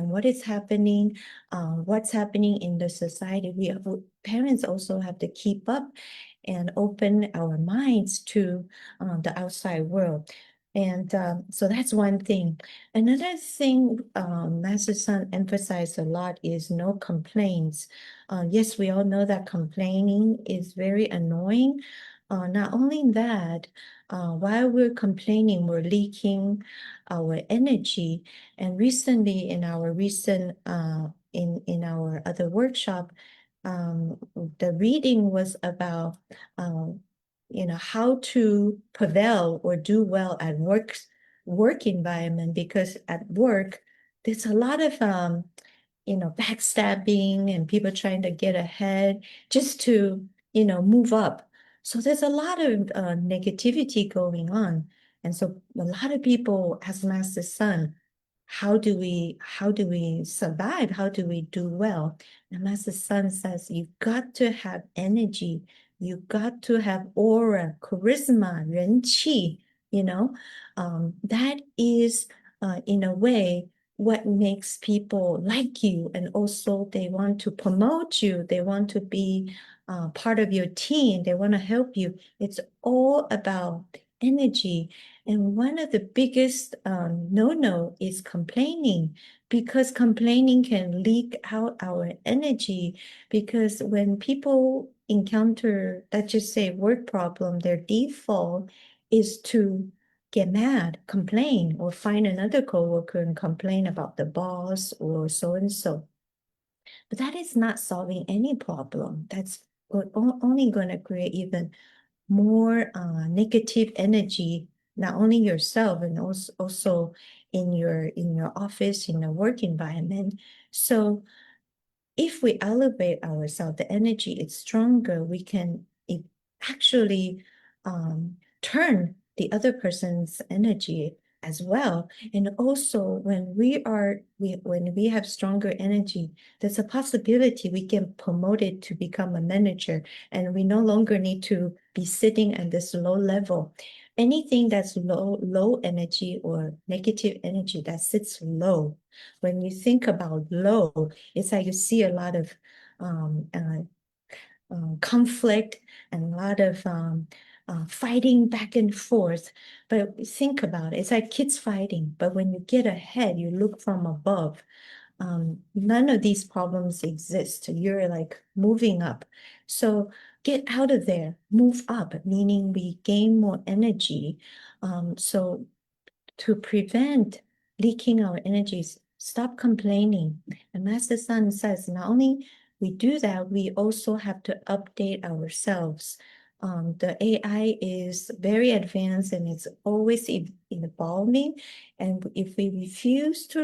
what is happening, what's happening in the society. Parents also have to keep up and open our minds to the outside world. And so that's one thing. Another thing Master Sun emphasized a lot is no complaints. Yes, we all know that complaining is very annoying. Not only that, while we're complaining, we're leaking our energy. And recently, in our in our other workshop, the reading was about how to prevail or do well at work environment, because at work there's a lot of backstabbing and people trying to get ahead just to, move up. So there's a lot of negativity going on. And so a lot of people ask Master Son, how do we survive? How do we do well? And Master Son says, you've got to have energy. You've got to have aura, charisma, 人气, that is, in a way, what makes people like you, and also they want to promote you, they want to be part of your team, they want to help you. It's all about energy. And one of the biggest no-no is complaining, because complaining can leak out our energy. Because when people encounter, let's just say, work problem, their default is to get mad, complain, or find another coworker and complain about the boss or so and so. But that is not solving any problem. That's only going to create even more negative energy, not only yourself and also in your office, in the work environment. So if we elevate ourselves, the energy is stronger, we can actually turn the other person's energy as well. And also when we have stronger energy, there's a possibility we get promoted to become a manager, and we no longer need to be sitting at this low level. Anything that's low energy or negative energy that sits low, when you think about low, it's like you see a lot of conflict and a lot of fighting back and forth. But think about it, it's like kids fighting. But when you get ahead, you look from above. None of these problems exist. You're like moving up. So get out of there, move up, meaning we gain more energy. So to prevent leaking our energies, stop complaining. And Master Sun says, not only we do that, we also have to update ourselves. The AI is very advanced and it's always evolving. And if we refuse to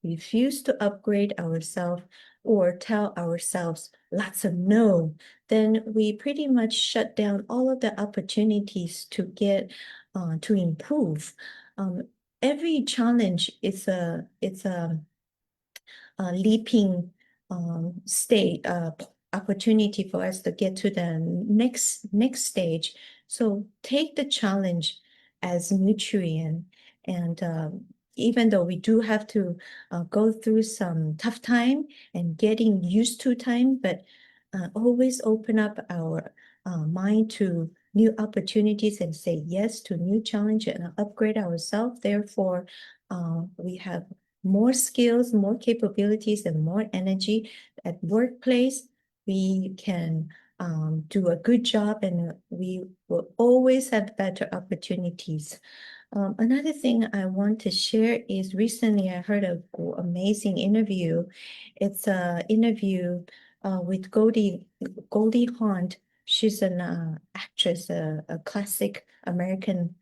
refuse to upgrade ourselves or tell ourselves lots of no, then we pretty much shut down all of the opportunities to improve. Every challenge is a leaping state opportunity for us to get to the next stage. So take the challenge as nutrient, and even though we do have to go through some tough time and getting used to time, but always open up our mind to new opportunities and say yes to new challenge and upgrade ourselves. Therefore, we have more skills, more capabilities, and more energy at workplace. We can do a good job, and we will always have better opportunities. Another thing I want to share is recently I heard an amazing interview. It's an interview with Goldie Hawn. She's an actress, a classic American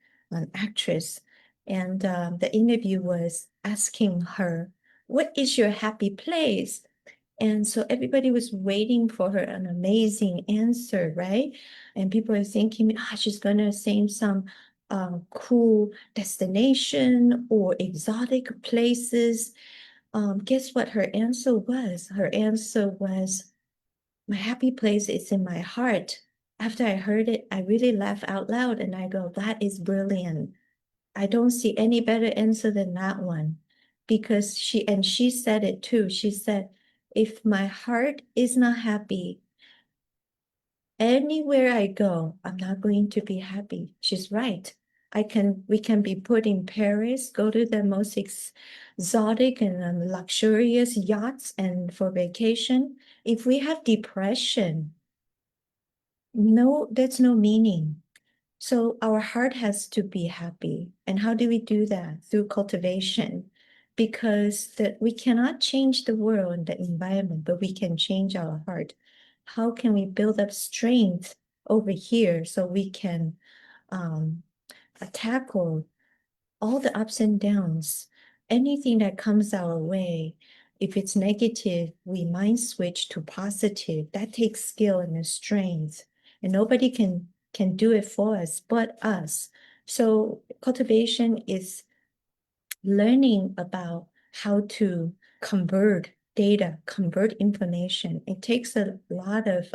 actress. And the interview was asking her, what is your happy place? And so everybody was waiting for her an amazing answer, right? And people are thinking, she's going to say some cool destination or exotic places. Guess what her answer was? Her answer was, my happy place is in my heart. After I heard it, I really laughed out loud and I go, that is brilliant. I don't see any better answer than that one. Because she said it too. She said, if my heart is not happy, anywhere I go, I'm not going to be happy. She's right. We can be put in Paris, go to the most exotic and luxurious yachts and for vacation. If we have depression, that's no meaning. So our heart has to be happy. And how do we do that? Through cultivation. Because we cannot change the world and the environment, but we can change our heart. How can we build up strength over here so we can tackle all the ups and downs, anything that comes our way? if it's negative, we mind switch to positive. That takes skill and strength, and nobody can do it for us but us. So cultivation is learning about how to convert data, convert information. It takes a lot of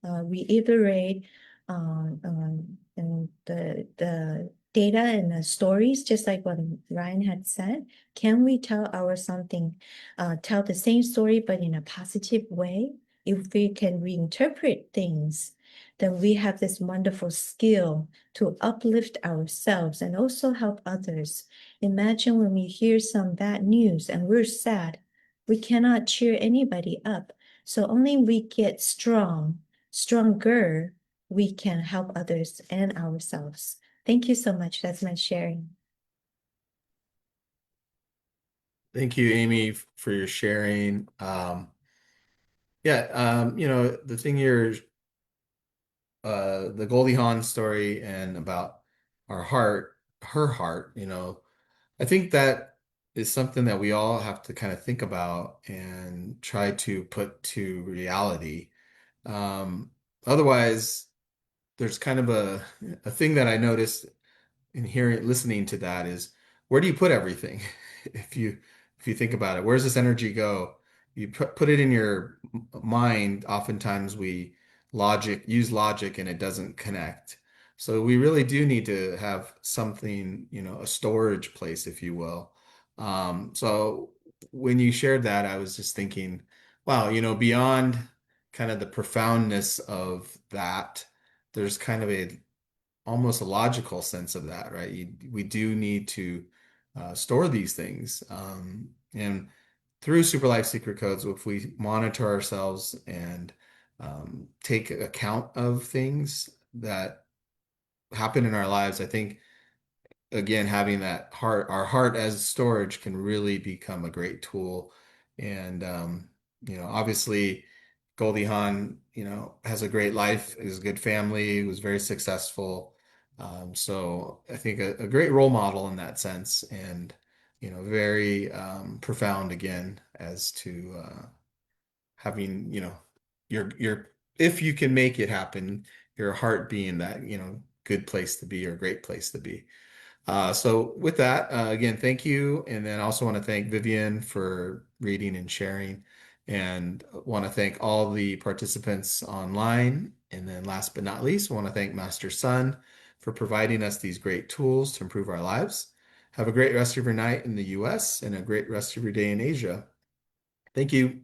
reiterate and the data and the stories, just like what Ryan had said. Can we tell tell the same story but in a positive way? If we can reinterpret things, then we have this wonderful skill to uplift ourselves and also help others. Imagine when we hear some bad news and we're sad, we cannot cheer anybody up. So only we get stronger, we can help others and ourselves. Thank you so much. That's my sharing. Thank you, Amy, for your sharing. The thing here, the Goldie Hawn story and about her heart, I think that is something that we all have to kind of think about and try to put to reality. Um, Otherwise, there's kind of a thing that I noticed in hearing, listening to that is, where do you put everything? If you think about it, where does this energy go? You put it in your mind. Oftentimes we use logic and it doesn't connect. So we really do need to have something, a storage place, if you will. So when you shared that, I was just thinking, wow, beyond kind of the profoundness of that, there's kind of almost a logical sense of that, right? We do need to store these things. And through Super Life Secret Codes, if we monitor ourselves and take account of things that happen in our lives, I think, again, having our heart as storage can really become a great tool. And, obviously, Goldie Hawn, has a great life, is a good family, was very successful. So I think a great role model in that sense, and, very profound again as to having, your, if you can make it happen, your heart being that, good place to be or great place to be. So with that, again, thank you. And then I also want to thank Vivian for reading and sharing, and want to thank all the participants online. And then last but not least, I want to thank Master Sun for providing us these great tools to improve our lives. Have a great rest of your night in the US and a great rest of your day in Asia. Thank you.